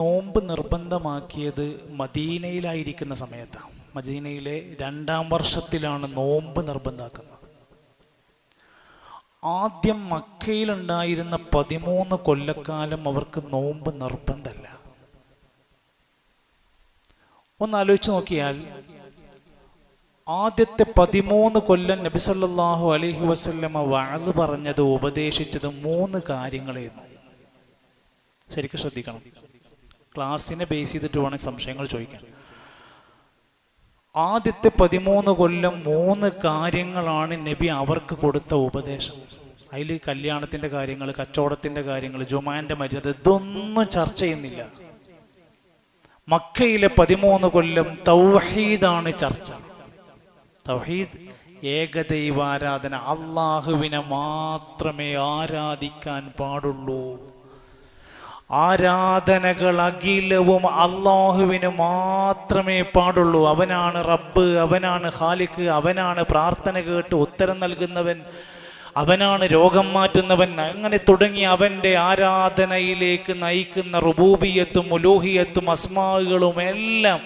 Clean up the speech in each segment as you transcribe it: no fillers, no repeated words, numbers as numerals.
നോമ്പ് നിർബന്ധമാക്കിയത് മദീനയിലായിരിക്കുന്ന സമയത്താണ്. മദീനയിലെ 2-ാം വർഷത്തിലാണ് നോമ്പ് നിർബന്ധമാക്കുന്നത്. ആദ്യം മക്കയിലുണ്ടായിരുന്ന 13 കൊല്ലക്കാലം അവർക്ക് നോമ്പ് നിർബന്ധമല്ല. ഒന്ന് ആലോചിച്ച് നോക്കിയാൽ ആദ്യത്തെ 13 കൊല്ലം നബി സല്ലല്ലാഹു അലൈഹി വസല്ലമ വഅദ് പറഞ്ഞത്, ഉപദേശിച്ചത് 3 കാര്യങ്ങളായിരുന്നു. ശരിക്കും ശ്രദ്ധിക്കണം. ക്ലാസ്സിനെ ബേസ് ചെയ്തിട്ട് വേണം സംശയങ്ങൾ ചോദിക്കാൻ. ആദ്യത്തെ 13 കൊല്ലം 3 കാര്യങ്ങളാണ് നബി അവർക്ക് കൊടുത്ത ഉപദേശം. അതിൽ കല്യാണത്തിൻ്റെ കാര്യങ്ങൾ, കച്ചവടത്തിൻ്റെ കാര്യങ്ങൾ, ജുമാൻ്റെ മര്യാദ, ഇതൊന്നും ചർച്ച ചെയ്യുന്നില്ല. മക്കയിലെ 13 കൊല്ലം തൗഹീദാണ് ചർച്ച. തൗഹീദ്, ഏകദൈവാരാധന, അള്ളാഹുവിനെ മാത്രമേ ആരാധിക്കാൻ പാടുള്ളൂ. ആരാധനകൾ അഖിലവും അള്ളാഹുവിന് മാത്രമേ പാടുള്ളൂ. അവനാണ് റബ്ബ്, അവനാണ് ഖാലിഖ്, അവനാണ് പ്രാർത്ഥന കേട്ട് ഉത്തരം നൽകുന്നവൻ, അവനാണ് രോഗം മാറ്റുന്നവൻ. അങ്ങനെ തുടങ്ങി അവൻ്റെ ആരാധനയിലേക്ക് നയിക്കുന്ന റുബൂബിയത്തും ഉലൂഹിയത്തും അസ്മാകളും എല്ലാം.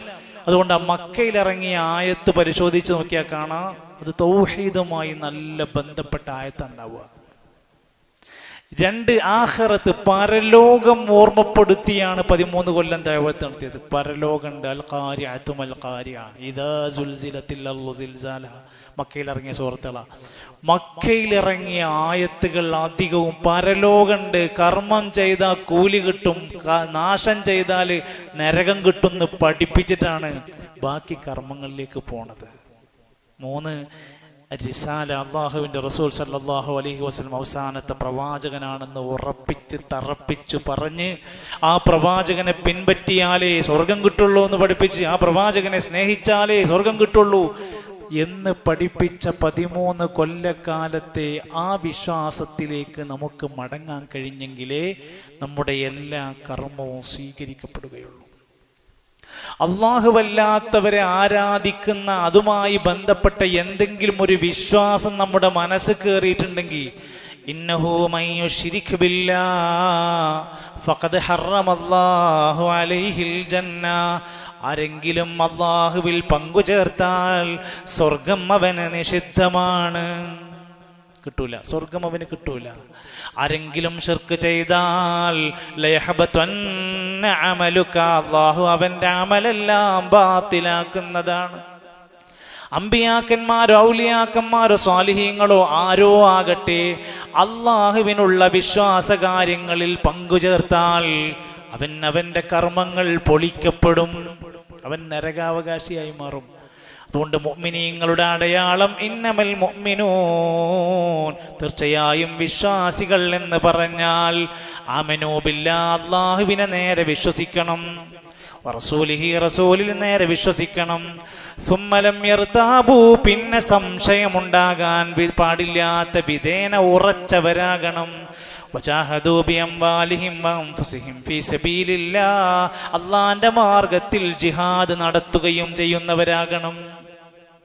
അതുകൊണ്ട് മക്കയിലിറങ്ങിയ ആയത്ത് പരിശോധിച്ച് നോക്കിയാൽ കാണാം, അത് തൗഹീദുമായി നല്ല ബന്ധപ്പെട്ട ആയത്തുണ്ടാവുക. 2, ആഖിറത്ത്, പരലോകം ഓർമ്മപ്പെടുത്തിയാണ് 13 കൊല്ലം ദഅവത്ത് നടത്തിയത്. പരലോകമുണ്ട്. അൽ ഖാരിഅതു മൽ ഖാരിഅ ഇദാ സുൽസിലത്തിൽ അർളു സിൽസാലഹ. മക്കയിലിറങ്ങിയ സൂറത്തുകളാണ്. മക്കയിലിറങ്ങിയ ആയത്തുകൾ അധികവും പരലോകമുണ്ട്, കർമ്മം ചെയ്താൽ കൂലി കിട്ടും, നാശം ചെയ്താൽ നരകം കിട്ടുമെന്ന് പഠിപ്പിച്ചിട്ടാണ് ബാക്കി കർമ്മങ്ങളിലേക്ക് പോണത്. 3, റിസാല, അള്ളാഹുവിൻ്റെ റസൂൽ സല്ലല്ലാഹു അലൈഹി വസല്ലം അവസാനത്തെ പ്രവാചകനാണെന്ന് ഉറപ്പിച്ച് തറപ്പിച്ചു പറഞ്ഞ്, ആ പ്രവാചകനെ പിൻപറ്റിയാലേ സ്വർഗം കിട്ടുള്ളൂ എന്ന് പഠിപ്പിച്ച്, ആ പ്രവാചകനെ സ്നേഹിച്ചാലേ സ്വർഗം കിട്ടുള്ളൂ എന്ന് പഠിപ്പിച്ച 13 കൊല്ലക്കാലത്തെ ആ വിശ്വാസത്തിലേക്ക് നമുക്ക് മടങ്ങാൻ കഴിഞ്ഞെങ്കിലേ നമ്മുടെ എല്ലാ കർമ്മവും സ്വീകരിക്കപ്പെടുകയുള്ളൂ. അല്ലാഹുവല്ലാത്തവരെ ആരാധിക്കുന്ന, അതുമായി ബന്ധപ്പെട്ട എന്തെങ്കിലും ഒരു വിശ്വാസം നമ്മുടെ മനസ്സ് കയറിയിട്ടുണ്ടെങ്കിൽ, ഇന്നഹു മൻ യുശ്രിക് ബില്ലാഹ് ഫഖദ് ഹറമല്ലാഹു അലൈഹിൽ ജന്ന. ആരെങ്കിലും അല്ലാഹുവിൽ പങ്കുചേർത്താൽ സ്വർഗം അവന് നിഷിദ്ധമാണ്, കിട്ടൂല. സ്വർഗം അവന് കിട്ടൂല. ആരെങ്കിലും ശിർക്ക് ചെയ്താൽ ലയഹബതന്ന അമലുക, അല്ലാഹു അവൻ്റെ അമലെല്ലാം ബാത്തിലാക്കുന്നതാണ്. അമ്പിയാക്കന്മാരോ ഔലിയാക്കന്മാരോ സ്വാലിഹീങ്ങളോ ആരോ ആകട്ടെ, അല്ലാഹുവിനുള്ള വിശ്വാസകാര്യങ്ങളിൽ പങ്കുചേർത്താൽ അവൻ്റെ കർമ്മങ്ങൾ പൊളിക്കപ്പെടും, അവൻ നരകാവകാശിയായി മാറും. അതുകൊണ്ട് മുഅ്മിനീങ്ങളുടെ അടയാളം ഇന്നമൽ മുഅ്മിനൂൻ, തീർച്ചയായും വിശ്വാസികൾ എന്ന് പറഞ്ഞാൽ ആമനൂ ബില്ലാഹ്, അല്ലാഹുവിനെ നേരെ വിശ്വസിക്കണം, വറസൂലിഹി, റസൂലിൽ നേരെ വിശ്വസിക്കണം. സുമ്മലം യർതാബു, പിന്നെ സംശയമുണ്ടാകാൻ പാടില്ലാത്ത വിധേന ഉറച്ചവരാകണം. വജാഹദൂ ബിഅംവാലിഹിം വഅൻഫുസിഹിം ഫീ സബീലില്ലാഹ്, അല്ലാഹുവിന്റെ മാർഗത്തിൽ ജിഹാദ് നടത്തുകയും ചെയ്യുന്നവരാകണം.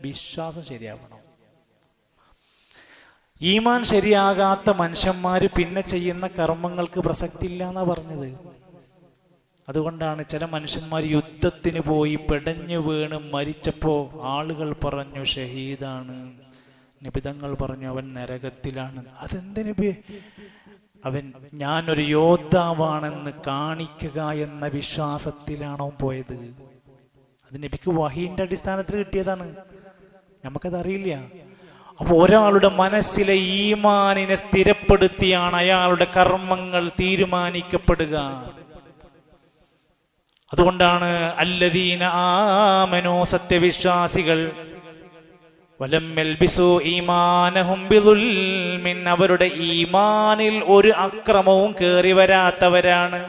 വിശ്വാസം ശരിയാവണം. ഈമാൻ ശരിയാകാത്ത മനുഷ്യന്മാർ പിന്നെ ചെയ്യുന്ന കർമ്മങ്ങൾക്ക് പ്രസക്തി ഇല്ല എന്നാ പറഞ്ഞത്. അതുകൊണ്ടാണ് ചില മനുഷ്യന്മാർ യുദ്ധത്തിന് പോയി പെടഞ്ഞു വീണ് മരിച്ചപ്പോൾ ആളുകൾ പറഞ്ഞു ഷഹീദാണ്, നിബിതങ്ങൾ പറഞ്ഞു അവൻ നരകത്തിലാണ്. അതെന്ത് നബി? അവൻ ഞാനൊരു യോദ്ധാവാണെന്ന് കാണിക്കുക എന്ന വിശ്വാസത്തിലാണോ പോയത്? അത് നബിക്ക് വഹീന്റെ അടിസ്ഥാനത്തിൽ കിട്ടിയതാണ്, നമുക്കതറിയില്ല. അപ്പോൾ ഒരാളുടെ മനസ്സിലെ ഈമാനിനെ സ്ഥിരപ്പെടുത്തിയാണ് അയാളുടെ കർമ്മങ്ങൾ തീരുമാനിക്കപ്പെടുക. അതുകൊണ്ടാണ് അല്ലദീന ആമനൂ, സത്യവിശ്വാസികൾ, വലം യൽബിസു ഈമാനഹും ബിദുൽമിൻ, അവരുടെ ഈമാനിൽ ഒരു അക്രമവും കയറി വരാത്തവരാണ്.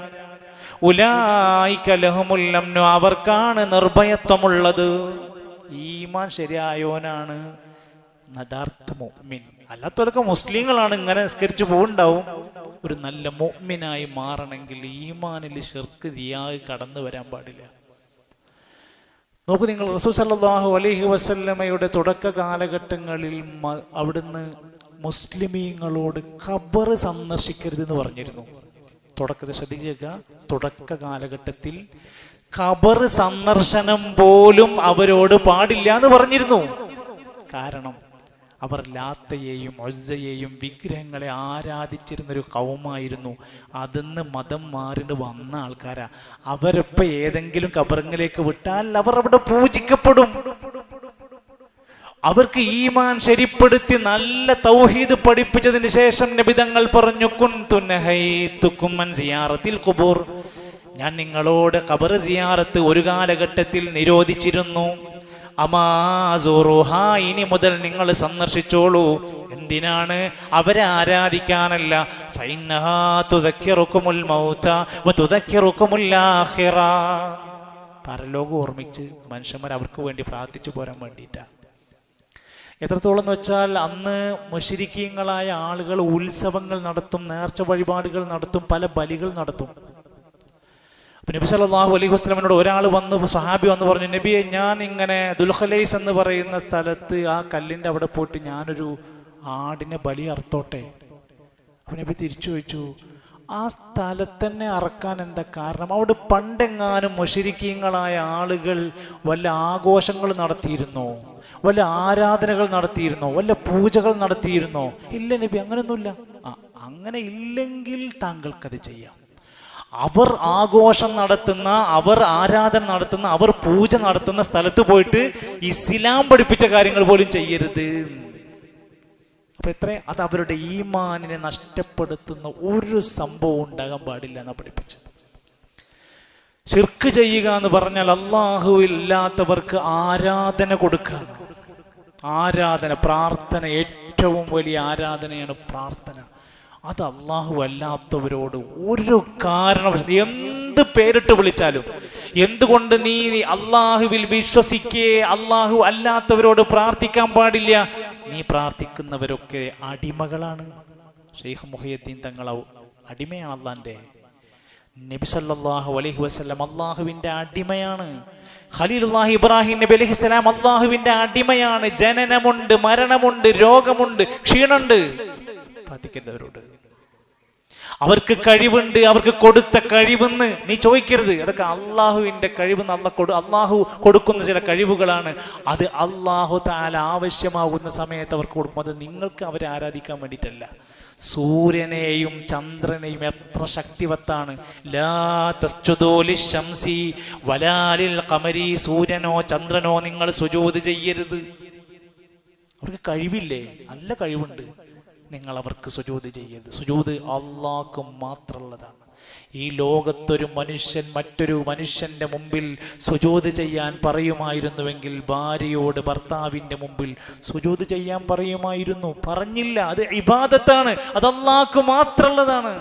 ഉലൈക ലഹുമുൽ അംനു, അവർക്കാണ് നിർഭയത്വമുള്ളത്. ഈമാൻ ശരിയായോനാണ് യഥാർത്ഥ മുഅ്മിൻ. അല്ലാത്തവരൊക്കെ മുസ്ലിങ്ങളാണ്, ഇങ്ങനെ നിസ്കരിച്ചു പോകുന്നുണ്ടാവും. ഒരു നല്ല മുഅ്മിനായി മാറണമെങ്കിൽ ഈമാനിൽ ശിർക്ക് റിയാ കടന്നു വരാൻ പാടില്ല. നോക്കൂ നിങ്ങൾ, റസൂൽ സല്ലല്ലാഹു അലൈഹി വസല്ലമയുടെ തുടക്ക കാലഘട്ടങ്ങളിൽ അവിടുന്ന് മുസ്ലിമീങ്ങളോട് ഖബർ സന്ദർശിക്കരുതെന്ന് പറഞ്ഞിരുന്നു. തുടക്കത്തിൽ ശ്രദ്ധിക്കുക, തുടക്ക കാലഘട്ടത്തിൽ ഖബർ സന്ദർശനം പോലും അവരോട് പാടില്ല എന്ന് പറഞ്ഞിരുന്നു. കാരണം അവർ ലാത്തയെയും ഉസ്സയെയും വിഗ്രഹങ്ങളെ ആരാധിച്ചിരുന്നൊരു കൗമായിരുന്നു. അതിന്ന് മതം മാറിണ്ട് വന്ന ആൾക്കാരാ. അവരിപ്പോൾ ഏതെങ്കിലും ഖബറിലേക്ക് വിട്ടാൽ അവർ അവിടെ പൂജിക്കപ്പെടും. അവർക്ക് ഈമാൻ ശരിപ്പെടുത്തി നല്ല തൗഹീദ് പഠിപ്പിച്ചതിന് ശേഷം നബി തങ്ങൾ പറഞ്ഞു, കുൻതു നഹൈതുകും അൻ സിയാറത്തിൽ ഖുബൂർ, ഞാൻ നിങ്ങളോട് ഖബർ സിയാറത്ത് ഒരു കാലഘട്ടത്തിൽ നിരോധിച്ചിരുന്നു. അമാസുറുഹ, ഇനി മുതൽ നിങ്ങൾ സന്ദർശിച്ചോളൂ. എന്തിനാണ്? അവരെ ആരാധിക്കാനല്ല. ഫൈന്നഹാ തുദക്കിറുകുമുൽ മൗത വതുദക്കിറുകുമുൽ ആഖിറ, പരലോകം ഓർമ്മിച്ച് മനുഷ്യന്മാർ അവർക്ക് വേണ്ടി പ്രാർത്ഥിച്ചു പോരാൻ വേണ്ടിയിട്ടാണ്. എത്രത്തോളം എന്ന് വെച്ചാൽ അന്ന് മുശ്രിക്കീങ്ങളായ ആളുകൾ ഉത്സവങ്ങൾ നടത്തും, നേർച്ച വഴിപാടുകൾ നടത്തും, പല ബലികൾ നടത്തും. അപ്പം നബി സല്ലല്ലാഹു അലൈഹി വസല്ലമയോട് ഒരാൾ വന്ന്, സഹാബി വന്ന് പറഞ്ഞു, നബിയെ, ഞാൻ ഇങ്ങനെ ദുൽഖലൈസ് എന്ന് പറയുന്ന സ്ഥലത്ത് ആ കല്ലിൻ്റെ അവിടെ പോയിട്ട് ഞാനൊരു ആടിനെ ബലി അറുത്തോട്ടെ. അപ്പം നബി തിരിച്ചു ചോദിച്ചു, ആ സ്ഥലത്തന്നെ അറക്കാൻ എന്താ കാരണം? അവിടെ പണ്ടെങ്ങാനും മുശ്രിക്കീങ്ങളായ ആളുകൾ വല്ല ആഘോഷങ്ങൾ നടത്തിയിരുന്നോ, വല്ല ആരാധനകൾ നടത്തിയിരുന്നോ, വല്ല പൂജകൾ നടത്തിയിരുന്നോ? ഇല്ല നബി, അങ്ങനെയൊന്നുമില്ല. അങ്ങനെ ഇല്ലെങ്കിൽ താങ്കൾക്കത് ചെയ്യാം. അവർ ആഘോഷം നടത്തുന്ന, അവർ ആരാധന നടത്തുന്ന, അവർ പൂജ നടത്തുന്ന സ്ഥലത്ത് പോയിട്ട് ഇസ്ലാം പഠിപ്പിച്ച കാര്യങ്ങൾ പോലും ചെയ്യരുത്. അപ്പൊ അത് അവരുടെ ഈമാനിനെ നഷ്ടപ്പെടുത്തുന്ന ഒരു സംഭവം ഉണ്ടാകാൻ പാടില്ല എന്നാ പഠിപ്പിച്ചു. ശിർക്ക് ചെയ്യുക എന്ന് പറഞ്ഞാൽ അല്ലാഹുവില്ലാത്തവർക്ക് ആരാധന കൊടുക്കുക. ആരാധന, പ്രാർത്ഥന, ഏറ്റവും വലിയ ആരാധനയാണ് പ്രാർത്ഥന. അത് അല്ലാഹു അല്ലാത്തവരോട് ഒരു കാരണം, എന്ത് പേരിട്ട് വിളിച്ചാലും, എന്തുകൊണ്ട് നീ അല്ലാഹുവിൽ വിശ്വസിക്കേ അല്ലാഹു അല്ലാത്തവരോട് പ്രാർത്ഥിക്കാൻ പാടില്ല? നീ പ്രാർത്ഥിക്കുന്നവരൊക്കെ അടിമകളാണ്. ഷെയ്ഖ് മുഹയ്യദ്ദീൻ തങ്ങൾ അടിമയാണ് അല്ലാഹുവിന്റെ. നബി സല്ലല്ലാഹു അലൈഹി വസല്ലം അല്ലാഹുവിന്റെ അടിമയാണ്. ഖലീലുല്ലാഹി ഇബ്രാഹിം നബി അലൈഹിസ്സലാം അല്ലാഹുവിന്റെ അടിമയാണ്. ജനനമുണ്ട്, മരണമുണ്ട്, രോഗമുണ്ട്, ക്ഷീണമുണ്ട്. പ്രാർത്ഥിക്കുന്നവരോട് അവർക്ക് കഴിവുണ്ട്, അവർക്ക് കൊടുത്ത കഴിവെന്ന് നീ ചോദിക്കരുത്. അതൊക്കെ അള്ളാഹുവിന്റെ കഴിവെന്ന് അള്ളാഹു കൊടുക്കുന്ന ചില കഴിവുകളാണ്. അത് അള്ളാഹു തആല ആവശ്യമാകുന്ന സമയത്ത് അവർക്ക് കൊടുക്കും. അത് നിങ്ങൾക്ക് അവരെ ആരാധിക്കാൻ വേണ്ടിയിട്ടല്ല. സൂര്യനെയും ചന്ദ്രനെയും എത്ര ശക്തിവത്താണ്. ലാ തസ്ജുദൂ ലിശംസി വലാ ലിൽ ഖമരി, സൂര്യനോ ചന്ദ്രനോ നിങ്ങൾ സുജൂദ് ചെയ്യരുത്. അവർക്ക് കഴിവില്ലേ? നല്ല കഴിവുണ്ട്. നിങ്ങൾ അവർക്ക് സുജൂദ് ചെയ്യരുത്. സുജൂദ് അള്ളാഹ്ക്ക് മാത്രമുള്ളതാണ്. ഈ ലോകത്തൊരു മനുഷ്യൻ മറ്റൊരു മനുഷ്യന്റെ മുമ്പിൽ സുജൂദ് ചെയ്യാൻ പറയുമായിരുന്നുവെങ്കിൽ ഭാര്യയോട് ഭർത്താവിന്റെ മുമ്പിൽ സുജൂദ് ചെയ്യാൻ പറയുമായിരുന്നു. പറഞ്ഞില്ല. അത് ഇബാദത്താണ്, അത് അള്ളാഹ്ക്ക് മാത്രമുള്ളതാണ്.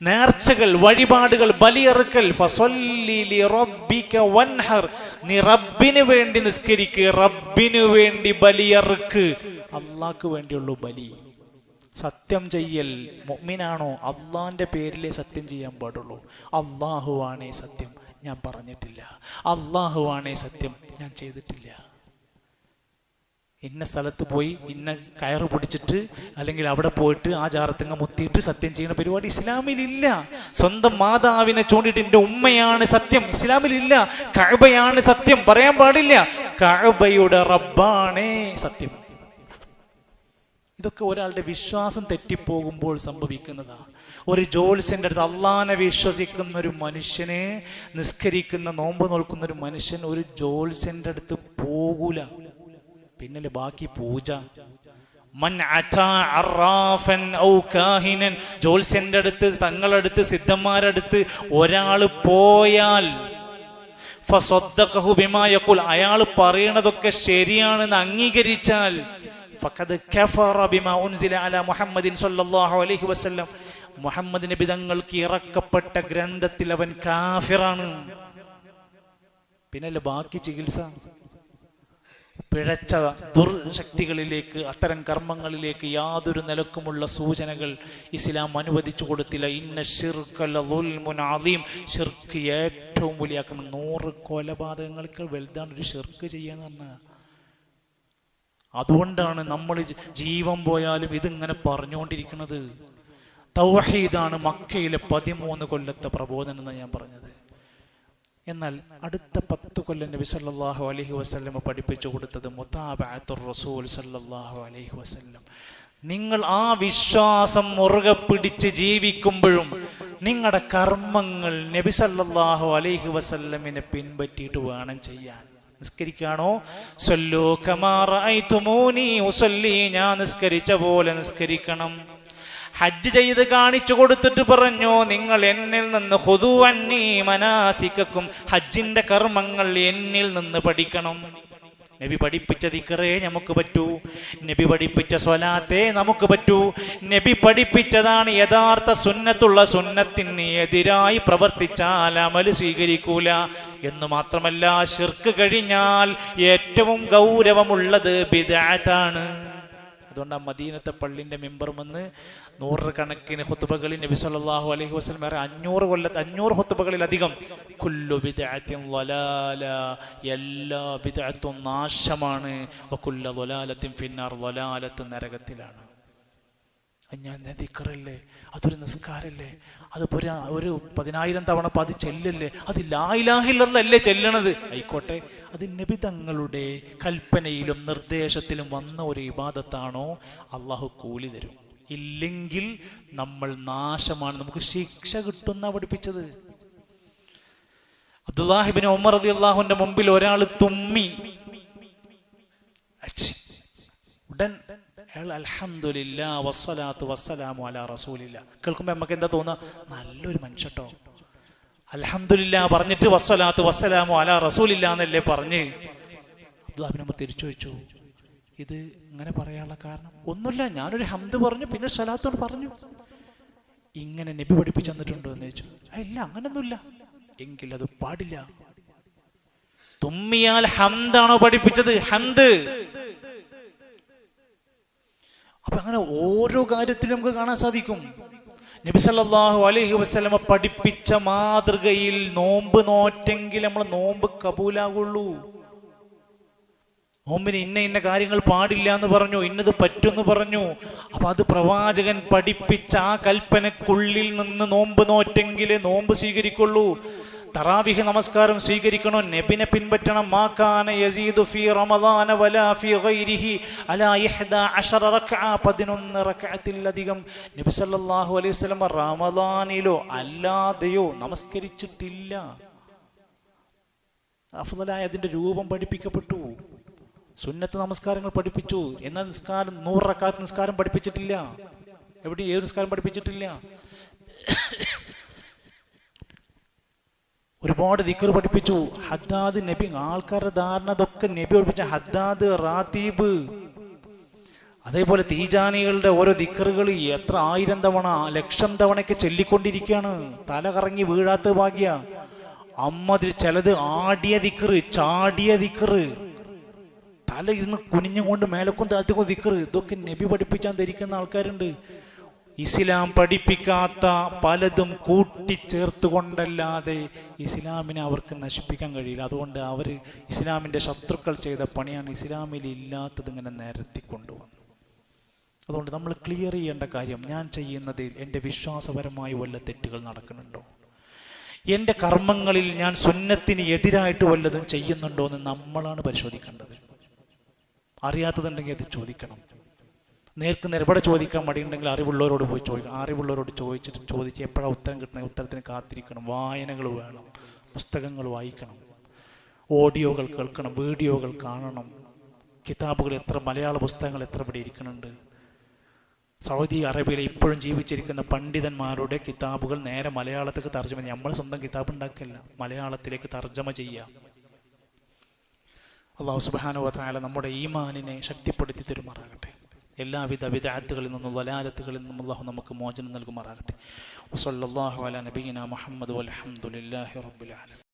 നേർച്ചകൾ, വഴിപാടുകൾ, ബലിയറുക്കൽ, ഫസല്ലി ലിറബ്ബിക വൻഹർ, നീ റബ്ബിന് വേണ്ടി നിസ്കരിക്ക്, റബ്ബിന് വേണ്ടി ബലിയറുക്ക്. അള്ളാഹ്ക്ക് വേണ്ടിയുള്ളൂ ബലി. സത്യം ചെയ്യൽ, മുഅ്മിനാണോ അള്ളാഹിന്റെ പേരിലേ സത്യം ചെയ്യാൻ പാടുള്ളൂ. അള്ളാഹുവാണേ സത്യം, ഞാൻ പറഞ്ഞിട്ടില്ല. അള്ളാഹുവാണേ സത്യം, ഞാൻ ചെയ്തിട്ടില്ല. ഇന്ന സ്ഥലത്ത് പോയി ഇന്ന കയറ് പിടിച്ചിട്ട് അല്ലെങ്കിൽ അവിടെ പോയിട്ട് ആ ജാറത്തിങ്ങ മുത്തിയിട്ട് സത്യം ചെയ്യുന്ന പരിപാടി ഇസ്ലാമിലില്ല. സ്വന്തം മാതാവിനെ ചൂണ്ടിയിട്ട് എൻ്റെ ഉമ്മയാണ് സത്യം, ഇസ്ലാമിലില്ല. കഅബയാണ് സത്യം, പറയാൻ പാടില്ല. കഅബയുടെ റബ്ബാണേ സത്യം. ഇതൊക്കെ ഒരാളുടെ വിശ്വാസം തെറ്റിപ്പോകുമ്പോൾ സംഭവിക്കുന്നതാണ്. ഒരു ജോത്സ്യൻ്റെ അടുത്ത്, അള്ളാനെ വിശ്വസിക്കുന്ന ഒരു മനുഷ്യനെ, നിസ്കരിക്കുന്ന, നോമ്പ് നോൽക്കുന്ന ഒരു മനുഷ്യൻ ഒരു ജോത്സ്യൻ്റെ അടുത്ത് പോകൂല. പിന്നല്ലേ ബാക്കി പൂജ. മൻ അതാ അറാഫൻ ഔ കാഹിനൻ, ജോത്സ്യൻ്റെ അടുത്ത്, തങ്ങളടുത്ത്, സിദ്ധന്മാരടുത്ത് ഒരാൾ പോയാൽ ഫസദ്ദഖഹു ബിമാ യഖൂൽ, അയാൾ പറയണതൊക്കെ ശരിയാണെന്ന് അംഗീകരിച്ചാൽ ഫഖദ് കഫറ ബിമാ ഉൻസില അലാ മുഹമ്മദിൻ സ്വല്ലല്ലാഹു അലൈഹി വസല്ലം, മുഹമ്മദ് നബി തങ്ങൾക്ക് ഇറക്കപ്പെട്ട ഗ്രന്ഥത്തിൽ അവൻ കാഫിറാണ്. പിന്നല്ലേ ബാക്കി ചികിത്സ. പിഴച്ച ദുർശക്തികളിലേക്ക്, അത്തരം കർമ്മങ്ങളിലേക്ക് യാതൊരു നിലക്കുമുള്ള സൂചനകൾ ഇസ്ലാം അനുവദിച്ചു കൊടുത്തില്ല. ഇന്ന ശിർക ലദുൽമുൻ അദീം, ശിർക്ക് ഏറ്റവും വലിയ ആക്രമണം. 100 കൊലപാതകങ്ങൾക്ക് വലുതാണ് ഒരു ശിർക്ക് ചെയ്യാന്ന് പറഞ്ഞാൽ. അതുകൊണ്ടാണ് നമ്മൾ ജീവൻ പോയാലും ഇതിങ്ങനെ പറഞ്ഞുകൊണ്ടിരിക്കുന്നത്. തൗഹീദാണ് മക്കയിലെ 13 കൊല്ലത്തെ പ്രബോധനം എന്ന് ഞാൻ പറഞ്ഞത്. എന്നാൽ അടുത്ത 10 കൊല്ലം നബി സല്ലല്ലാഹു അലൈഹി വസല്ലം പഠിപ്പിച്ചു കൊടുത്തത് മുതാബഅത്തുർ റസൂൽ സല്ലല്ലാഹു അലൈഹി വസല്ലം. നിങ്ങൾ ആ വിശ്വാസം മുറുകെ പിടിച്ച് ജീവിക്കുമ്പോഴും നിങ്ങളുടെ കർമ്മങ്ങൾ നബി സല്ലല്ലാഹു അലൈഹി വസല്ലമിനെ പിൻപറ്റിയിട്ട് വേണം ചെയ്യാൻ. നിസ്കരിക്കാണോ? സല്ലൂ കമാ റഅയ്തുമൂനി ഉസല്ലി, ഞാൻ നിസ്കരിച്ച പോലെ നിസ്കരിക്കണം. ഹജ്ജ് ചെയ്ത് കാണിച്ചു കൊടുത്തിട്ട് പറഞ്ഞു, നിങ്ങൾ എന്നിൽ നിന്ന് ഖുദൂ അന്നീ മനാസികക്കും, ഹജ്ജിന്റെ കർമ്മങ്ങൾ എന്നിൽ നിന്ന് പഠിക്കണം. നബി പഠിപ്പിച്ച ദിക്റേ നമുക്ക് പറ്റൂ, നബി പഠിപ്പിച്ച സ്വലാത്തേ നമുക്ക് പറ്റൂ. നബി പഠിപ്പിച്ചതാണ് യഥാർത്ഥ സുന്നത്തുള്ള സുന്നത്തിന് എതിരായി പ്രവർത്തിച്ചാൽ അമൽ സ്വീകരിക്കൂല. എന്ന് മാത്രമല്ല, ശിർക്ക് കഴിഞ്ഞാൽ ഏറ്റവും ഗൗരവമുള്ളത് ബിദ്അത്താണ്. അതുകൊണ്ട് മദീനത്തെ പള്ളിന്റെ മിമ്പർ വന്ന് 100 കണക്കിന് ഖുത്ബകളിൽ നബി സല്ലല്ലാഹു അലൈഹി വസല്ലം 500 ഖുത്ബകളിലധികം കുല്ലു ബിദ്അത്തിൻ ളലാല, എല്ലാ ബിദ്അത്തും നാശമാണ്, വകുല്ലു ളലാലത്തിൻ ഫിന്നാർ, ളലാലത്ത് നരകത്തിലാണ്. ഞാൻ ദിക്റല്ലേ, അതൊരു നിസ്കാരല്ലേ, അതിപ്പോ ഒരു 10,000 തവണ അത് ചെല്ലല്ലേ, അത് ലാ ഇലാഹ ഇല്ലല്ലാഹല്ലേ ചെല്ലണത്. ആയിക്കോട്ടെ, അത് നബി തങ്ങളുടെ കൽപ്പനയിലും നിർദ്ദേശത്തിലും വന്ന ഒരു ഇബാദത്താണോ, അള്ളാഹു കൂലി തരും. ഇല്ലെങ്കിൽ നമ്മൾ നാശമാണ്, നമുക്ക് ശിക്ഷ കിട്ടുന്ന പഠിപ്പിച്ചത്. അബ്ദുല്ലാഹി ഇബ്നു ഉമർ റളിയല്ലാഹുവിന്റെ മുമ്പിൽ ഒരാൾ തുമ്മി, ഉടൻ അയാൾ അൽഹംദുലില്ലാ വസ്സലാത്തു വസ്സലാമു അലാ റസൂലില്ലാ. കേൾക്കുമ്പോൾ നമുക്ക് എന്താ തോന്നുക? നല്ലൊരു മനുഷ്യട്ടോ, അൽഹംദുലില്ലാ പറഞ്ഞിട്ട് വസ്സലാത്തു വസ്സലാമു അലാ റസൂലില്ലാ എന്നല്ലേ പറഞ്ഞ്. അബ്ദുല്ലാഹി ഇബ്നു ഉമർ തിരിച്ചു വെച്ചു, ഇത് ഇങ്ങനെ പറയാനുള്ള കാരണം ഒന്നുമില്ല, ഞാനൊരു ഹംദ് പറഞ്ഞു പിന്നെ സ്വലാത്തോട് പറഞ്ഞു. ഇങ്ങനെ നബി പഠിപ്പിച്ചു തന്നിട്ടുണ്ടോ എന്ന് ചോദിച്ചു. ഇല്ല, അങ്ങനൊന്നുമില്ല. എങ്കിൽ അത് പാടില്ല. തുമ്മിയാൽ ഹംദാണോ പഠിപ്പിച്ചത്? ഹംദ്. അപ്പൊ അങ്ങനെ ഓരോ കാര്യത്തിലും നമുക്ക് കാണാൻ സാധിക്കും. നബി സല്ലല്ലാഹു അലൈഹി വസല്ലം പഠിപ്പിച്ച മാതൃകയിൽ നോമ്പ് നോറ്റെങ്കിൽ നമ്മൾ നോമ്പ് കബൂലാകുള്ളൂ. നോമ്പിന് ഇന്ന കാര്യങ്ങൾ പാടില്ല എന്ന് പറഞ്ഞു, ഇന്നത് പറ്റുമെന്ന് പറഞ്ഞു. അപ്പൊ അത് പ്രവാചകൻ പഠിപ്പിച്ച ആ കൽപ്പനക്കുള്ളിൽ നിന്ന് നോമ്പ് നോറ്റെങ്കിലേ നോമ്പ് സ്വീകരിക്കുള്ളൂ. തറാവിഹ് നമസ്കാരം സ്വീകരിക്കണോ, നബിനെ പിൻപറ്റണം. മാ കാന യസീദു ഫീ റമളാന വലാ ഫീ ഗൈരിഹി അലാ 11 റക്അ, 11 റക്അത്തിലധികം നബി സല്ലല്ലാഹു അലൈഹി വസല്ലം റമളാനിലോ അല്ലാതെയോ നമസ്കരിച്ചിട്ടില്ല. അഫ്ളലായ അതിന്റെ രൂപം പഠിപ്പിക്കപ്പെട്ടു, സുന്നത്ത് നമസ്കാരങ്ങൾ പഠിപ്പിച്ചു. എന്നാൽ നിസ്കാരം 100 റക്അത്ത് നിസ്കാരം പഠിപ്പിച്ചിട്ടില്ല. എവിടെ ഏത് നിസ്കാരം പഠിപ്പിച്ചിട്ടില്ല. ഒരുപാട് ദിക്ർ പഠിപ്പിച്ചു. ഹദ്ദാദ് നബി, ആൾക്കാരുടെ ധാരണ അതൊക്കെ നബി പഠിപ്പിച്ച ഹദ്ദാദ്, റാത്തീബ്, അതേപോലെ തീജാനികളുടെ ഓരോ ദിക്റുകൾ എത്ര 1000 തവണ 1,00,000 തവണയൊക്കെ ചൊല്ലിക്കൊണ്ടിരിക്കുകയാണ്. തല കറങ്ങി വീഴാത്ത ഭാഗ്യ. അമ്മതിൽ ചിലത് ആടിയ ദിക്റ്, ചാടിയ ദിക്റ്, തല ഇരുന്ന് കുനിഞ്ഞുകൊണ്ട് മേലക്കും താഴ്ത്തിക്കൊണ്ട് ദിക്റ്. ഇതൊക്കെ നബി പഠിപ്പിച്ചാൽ ധരിക്കുന്ന ആൾക്കാരുണ്ട്. ഇസ്ലാം പഠിപ്പിക്കാത്ത പലതും കൂട്ടിച്ചേർത്തുകൊണ്ടല്ലാതെ ഇസ്ലാമിനെ അവർക്ക് നശിപ്പിക്കാൻ കഴിയില്ല. അതുകൊണ്ട് അവർ ഇസ്ലാമിൻ്റെ ശത്രുക്കൾ ചെയ്ത പണിയാണ് ഇസ്ലാമിൽ ഇല്ലാത്തത് ഇങ്ങനെ നിരത്തിക്കൊണ്ടുവന്നത്. അതുകൊണ്ട് നമ്മൾ ക്ലിയർ ചെയ്യേണ്ട കാര്യം, ഞാൻ ചെയ്യുന്നതിൽ എൻ്റെ വിശ്വാസപരമായി വല്ല തെറ്റുകൾ നടക്കുന്നുണ്ടോ, എൻ്റെ കർമ്മങ്ങളിൽ ഞാൻ സുന്നത്തിന് എതിരായിട്ട് വല്ലതും ചെയ്യുന്നുണ്ടോ എന്ന് നമ്മളാണ് പരിശോധിക്കേണ്ടത്. അറിയാത്തതുണ്ടെങ്കിൽ അത് ചോദിക്കണം. നേർക്ക് നിരപടെ ചോദിക്കാൻ മടിയുണ്ടെങ്കിൽ അറിവുള്ളവരോട് പോയി ചോദിക്കണം. അറിവുള്ളവരോട് ചോദിച്ച് എപ്പോഴാണ് ഉത്തരം കിട്ടുന്നത്, ഉത്തരത്തിന് കാത്തിരിക്കണം. വായനകൾ വേണം, പുസ്തകങ്ങൾ വായിക്കണം, ഓഡിയോകൾ കേൾക്കണം, വീഡിയോകൾ കാണണം. കിതാബുകൾ എത്ര, മലയാള പുസ്തകങ്ങൾ എത്ര ഇവിടെ ഇരിക്കുന്നുണ്ട്. സൗദി അറേബ്യയിൽ ഇപ്പോഴും ജീവിച്ചിരിക്കുന്ന പണ്ഡിതന്മാരുടെ കിതാബുകൾ നേരെ മലയാളത്തിലേക്ക് തർജ്ജമ ചെയ്യാം. നമ്മൾ സ്വന്തം കിതാബ് ഉണ്ടാക്കില്ല, മലയാളത്തിലേക്ക് തർജ്ജമ ചെയ്യാം. അല്ലാഹു സുബ്ഹാനഹു വ തആല നമ്മുടെ ഈമാനിനെ ശക്തിപ്പെടുത്തി തരുമാറാകട്ടെ. എല്ലാവിധ ബിദ്അത്തുകളിൽ നിന്നും ളലാലത്തുകളിൽ നിന്നും അല്ലാഹു നമുക്ക് മോചനം നൽകുമാറാകട്ടെ. വസല്ലല്ലാഹു അലാ നബിയിനാ മുഹമ്മദ് വൽഹംദുലില്ലാഹി റബ്ബിൽ ആലമീൻ.